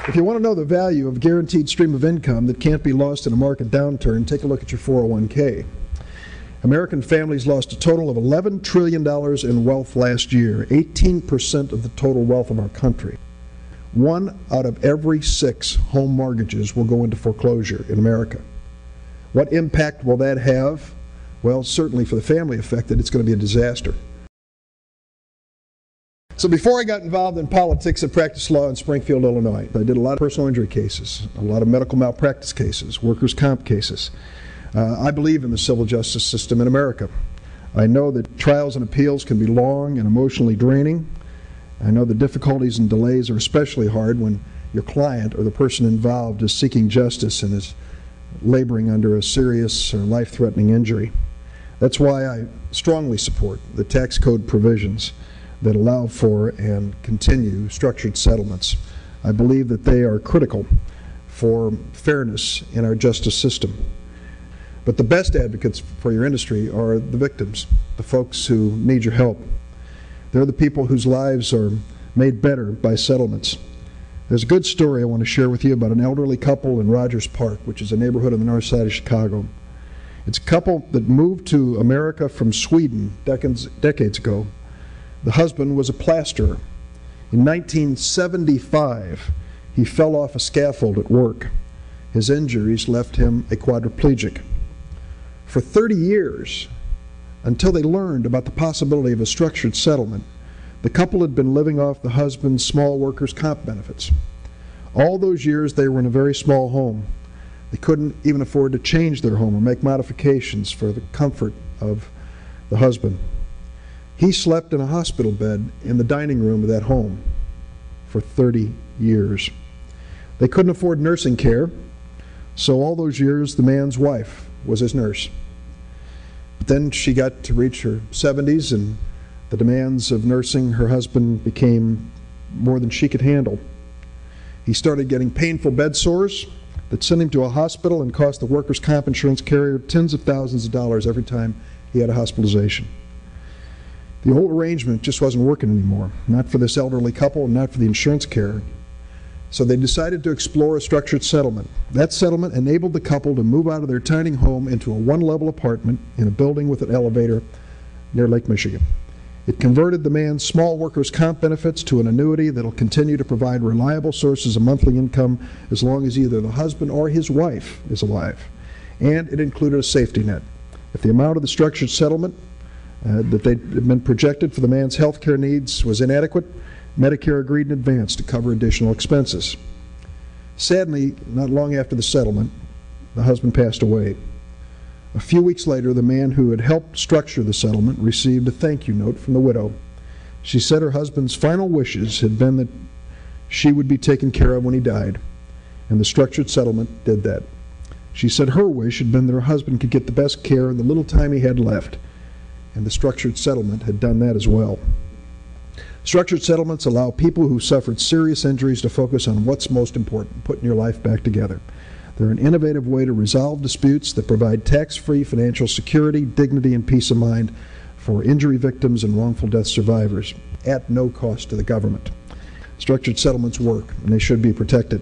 If you want to know the value of a guaranteed stream of income that can't be lost in a market downturn, take a look at your 401k. American families lost a total of $11 trillion in wealth last year, 18% of the total wealth of our country. 1 out of every 6 home mortgages will go into foreclosure in America. What impact will that have? Well, certainly for the family affected, it's going to be a disaster. So before I got involved in politics, I practiced law in Springfield, Illinois. I did a lot of personal injury cases, a lot of medical malpractice cases, workers' comp cases. I believe in the civil justice system in America. I know that trials and appeals can be long and emotionally draining. I know the difficulties and delays are especially hard when your client or the person involved is seeking justice and is laboring under a serious or life-threatening injury. That's why I strongly support the tax code provisions that allow for and continue structured settlements. I believe that they are critical for fairness in our justice system. But the best advocates for your industry are the victims, the folks who need your help. They're the people whose lives are made better by settlements. There's a good story I want to share with you about an elderly couple in Rogers Park, which is a neighborhood on the north side of Chicago. It's a couple that moved to America from Sweden decades ago. The husband was a plasterer. In 1975, he fell off a scaffold at work. His injuries left him a quadriplegic. For 30 years, until they learned about the possibility of a structured settlement, the couple had been living off the husband's small workers' comp benefits. All those years they were in a very small home. They couldn't even afford to change their home or make modifications for the comfort of the husband. He slept in a hospital bed in the dining room of that home for 30 years. They couldn't afford nursing care, so all those years the man's wife was his nurse. But then she got to reach her 70s, and the demands of nursing her husband became more than she could handle. He started getting painful bed sores that sent him to a hospital and cost the workers' comp insurance carrier tens of thousands of dollars every time he had a hospitalization. The old arrangement just wasn't working anymore, not for this elderly couple and not for the insurance carrier. So they decided to explore a structured settlement. That settlement enabled the couple to move out of their tiny home into a one-level apartment in a building with an elevator near Lake Michigan. It converted the man's small workers' comp benefits to an annuity that will continue to provide reliable sources of monthly income as long as either the husband or his wife is alive. And it included a safety net. If the amount of the structured settlement that had been projected for the man's health care needs was inadequate, Medicare agreed in advance to cover additional expenses. Sadly, not long after the settlement, the husband passed away. A few weeks later, the man who had helped structure the settlement received a thank you note from the widow. She said her husband's final wishes had been that she would be taken care of when he died, and the structured settlement did that. She said her wish had been that her husband could get the best care in the little time he had left, and the structured settlement had done that as well. Structured settlements allow people who suffered serious injuries to focus on what's most important, putting your life back together. They're an innovative way to resolve disputes that provide tax-free financial security, dignity, and peace of mind for injury victims and wrongful death survivors at no cost to the government. Structured settlements work, and they should be protected.